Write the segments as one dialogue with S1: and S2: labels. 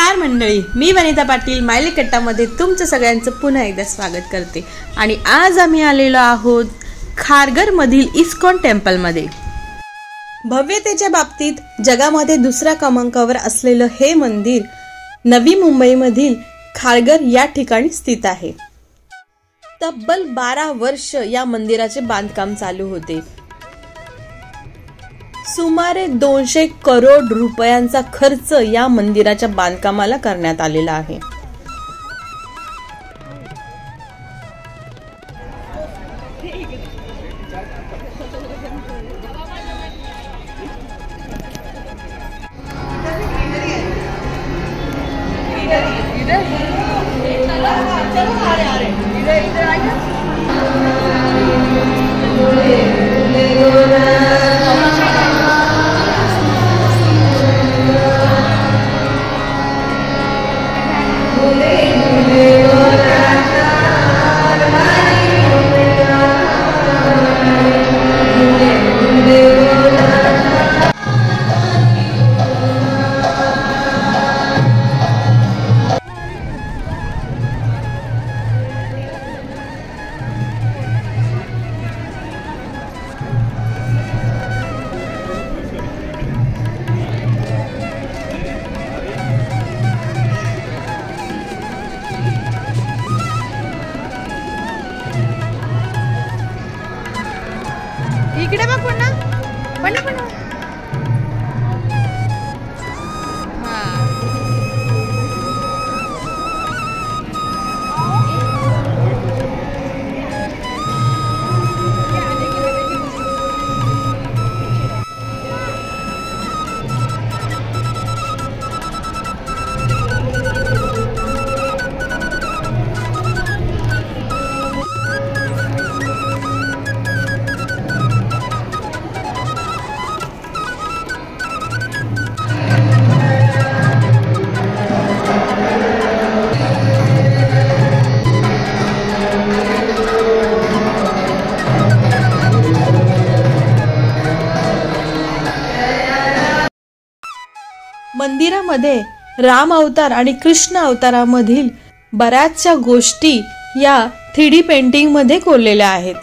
S1: नमस्कार मंडळी, मी वनिता पाटील मायले कट्टामध्ये तुमचं सगळ्यांचं पुन्हा एकदा स्वागत करते। आणि आज आम्ही आलेलो आहोत खारघर मधील इस्कॉन टेम्पल मध्ये। भव्यतेच्या बाबतीत जगामध्ये दुसऱ्या क्रमांकावर असलेलं हे मंदिर नवी मुंबई मधील खारघर या ठिकाणी स्थित आहे। तब्बल 12 वर्ष या मंदिराचे बांधकाम चालू होते। सुमारे 200 करोड रुपयांचा खर्च या मंदिराच्या बांधकामाला करण्यात आलेला आहे। इकडे बघ पुन्हा पुन्हा पुन्हा मंदिरामध्ये राम अवतार आणि कृष्ण अवतारामधील बऱ्याचशा गोष्टी या 3D पेंटिंग मध्ये कोरलेल्या आहेत।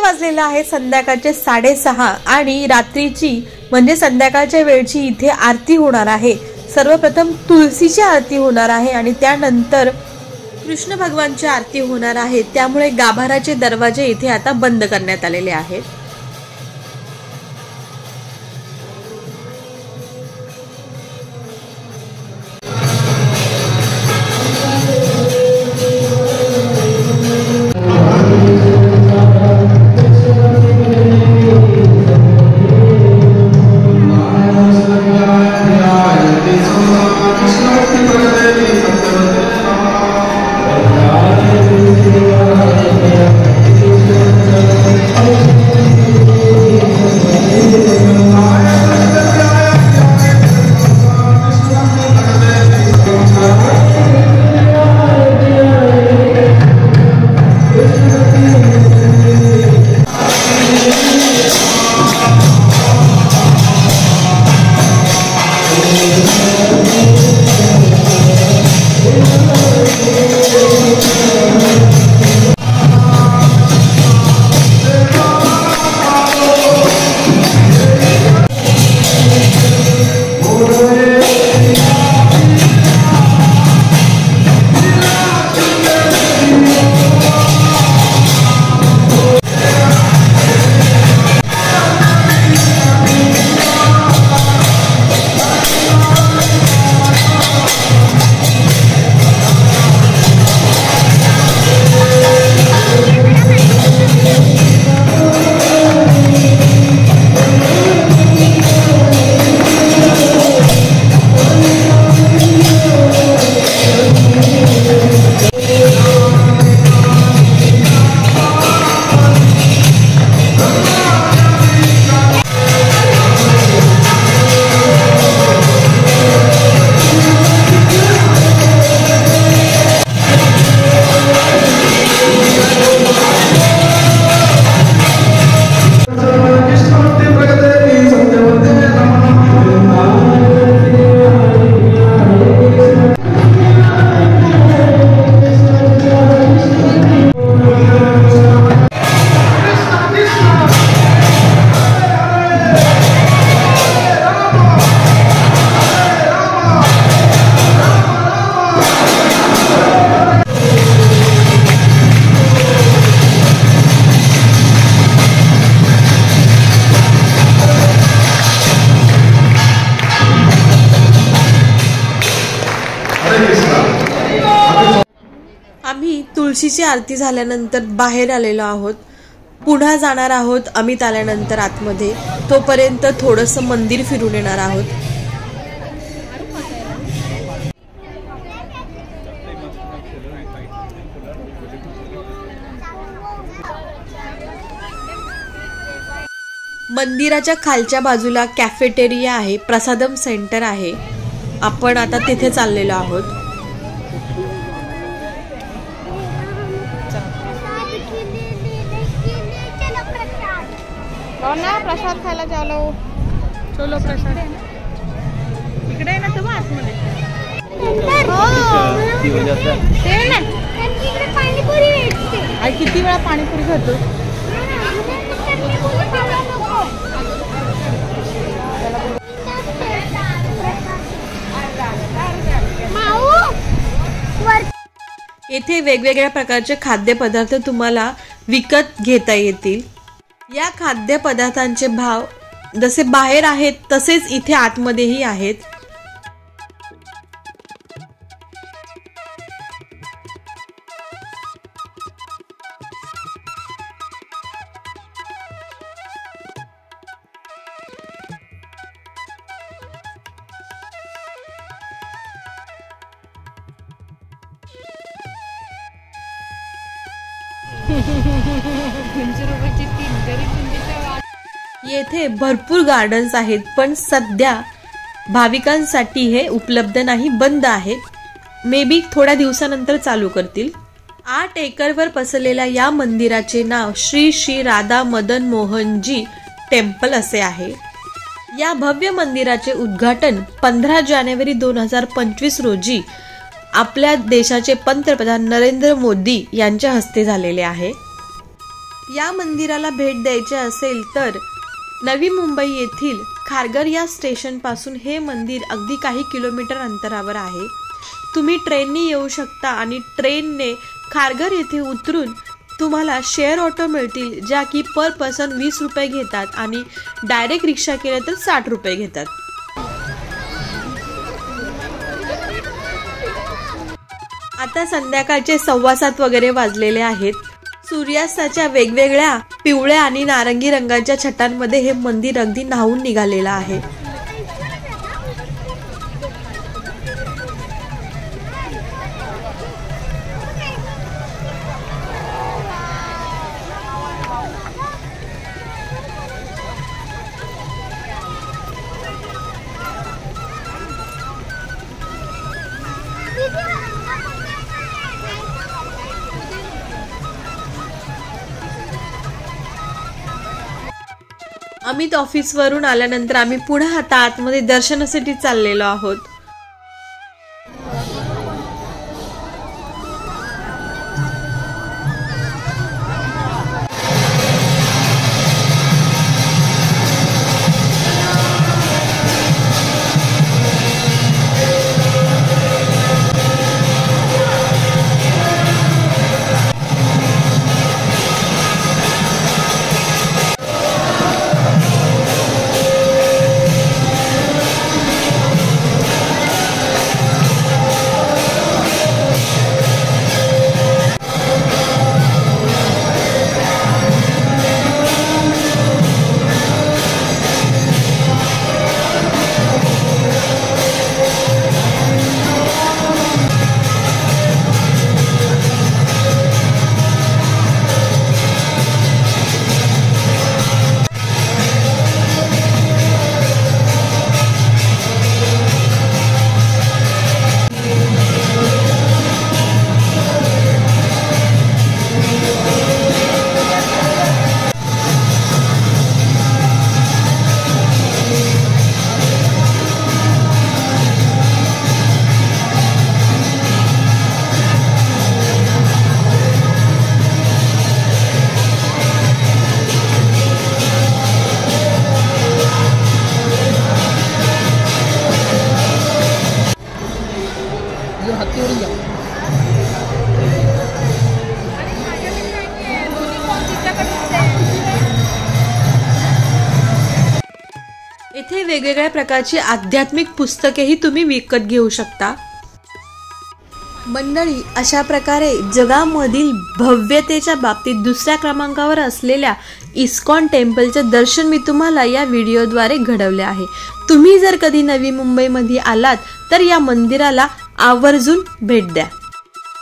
S1: वाजलेला आहे संध्याकाळचे 6:30 आणि रात्रीची म्हणजे संध्याकाळच्या वेळची इथे आरती होणार आहे। सर्वप्रथम तुळशीची आरती होणार आहे आणि त्यानंतर कृष्ण भगवानची आरती होणार आहे। त्यामुळे गाभाराचे दरवाजे इथे आता बंद करण्यात आलेले आहेत। तुळशीची आरती झाल्यानंतर बाहेर आलेलो आहोत. पुन्हा जाणार आहोत अमित आल्यानंतर आतमध्ये. तोपर्यंत थोडंसं मंदिर फिरून येणार आहोत. मंदिराच्या खालच्या बाजूला कॅफेटेरिया आहे, प्रसादम सेंटर आहे. आपण आता तिथे चाललेलो आहोत.
S2: प्रसाद खायला चालो. चलो प्रसाद इकडे आहे ना तुम्ही आतमध्ये. किती वेळा पाणीपुरी खातो.
S1: येथे वेगवेगळ्या प्रकारचे खाद्यपदार्थ तुम्हाला विकत घेता येतील. या खाद्यपदार्थांचे भाव जसे बाहेर आहेत तसेच इथे आतमध्येही आहेत. येथे भरपूर गार्डन्स आहेत, पण सध्या भाविकांसाठी हे उपलब्ध नाही, बंद आहेत. मे बी थोड्या दिवसानंतर चालू करतील. 8 एकरवर पसरलेल्या या मंदिराचे नाव श्री श्री राधा मदन मोहनजी टेम्पल असे आहे. या भव्य मंदिराचे उद्घाटन 15 जानेवारी 2025 रोजी आपल्या देशाचे पंतप्रधान नरेंद्र मोदी यांच्या हस्ते झालेले आहे. या मंदिराला भेट द्यायचे असेल तर नवी मुंबई येथील खारघर या स्टेशन पासून हे मंदिर अगदी काही किलोमीटर अंतरावर आहे. तुम्ही ट्रेनने येऊ शकता आणि ट्रेनने खारघर येथे उतरून तुम्हाला शेअर ऑटो मिळतील, ज्या की पर पर्सन 20 रुपये घेतात आणि डायरेक्ट रिक्षा केले तर 60 रुपये घेतात. आता संध्याकाळचे 7:15 वगैरे वाजलेले आहेत. सूर्यास्ताच्या वेगवेगळ्या पिवळ्या आणि नारंगी रंगाच्या छटांमध्ये हे मंदिर अगदी न्हावून निघालेलं आहे. अमित ऑफिसवरून आल्यानंतर आम्ही पुन्हा आता आतमध्ये दर्शनासाठी चाललेलो आहोत. येथे वेगवेगळ्या प्रकारची आध्यात्मिक पुस्तकेही तुम्ही विकत घेऊ शकता. मंडळी, अशा प्रकारे जगामधील भव्यतेच्या बाबतीत दुसऱ्या क्रमांकावर असलेल्या इस्कॉन टेम्पलचे दर्शन मी तुम्हाला या व्हिडिओद्वारे घडवले आहे. तुम्ही जर कधी नवी मुंबईमध्ये आलात तर या मंदिराला आवर्जून भेट द्या.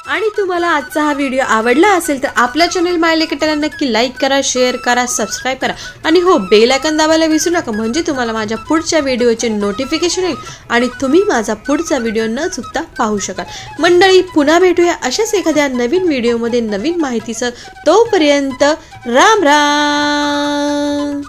S1: आणि तुम्हाला आजचा हा व्हिडिओ आवडला असेल तर आपल्या चॅनल माय लेकटाला नक्की लाईक करा, शेअर करा, सबस्क्राईब करा आणि हो, बेल आयकॉन दाबायला विसरू नका, म्हणजे तुम्हाला माझ्या पुढच्या व्हिडिओचे नोटिफिकेशन येईल आणि तुम्ही माझा पुढचा व्हिडिओ न चुकता पाहू शकाल. मंडळी, पुन्हा भेटूया अशाच एखाद्या नवीन व्हिडिओमध्ये नवीन माहितीसह. तोपर्यंत राम राम.